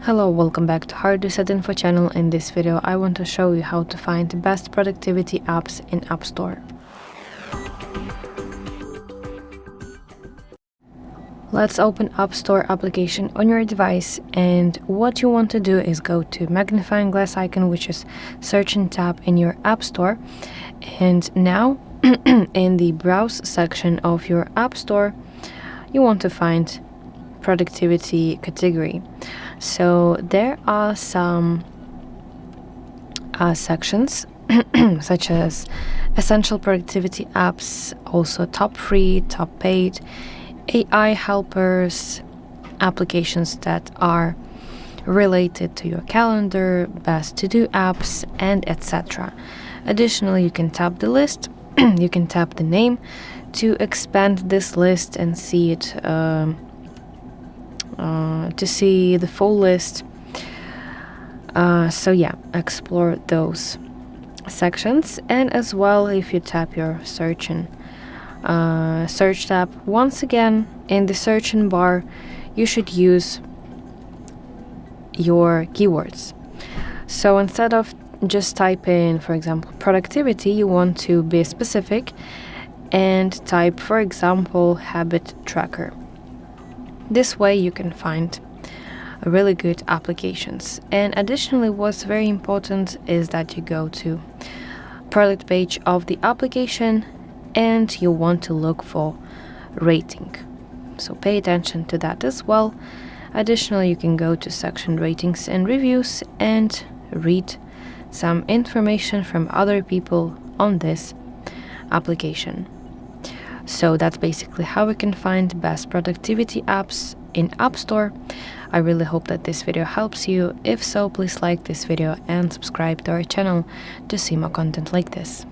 Hello, welcome back to HardReset.Info channel. In this video, I want to show you how to find the best productivity apps in App Store. Let's open App Store application on your device, and what you want to do is go to magnifying glass icon, which is search and tab in your App Store. And now in the browse section of your App Store, you want to find productivity category. So there are some sections such as essential productivity apps, also top free, top paid, AI helpers, applications that are related to your calendar, best to do apps, and etc. Additionally, you can tap the list, you can tap the name to expand this list and see it, to see the full list. So yeah, explore those sections. And as well, if you tap your search tab, once again in the search bar, you should use your keywords. So instead of just type in, for example, productivity, you want to be specific and type, for example, habit tracker. This way you can find really good applications. And additionally, what's very important is that you go to product page of the application and you want to look for rating. So pay attention to that as well. Additionally, you can go to section ratings and reviews and read some information from other people on this application. So that's basically how we can find best productivity apps in App Store. I really hope that this video helps you. If so, please like this video and subscribe to our channel to see more content like this.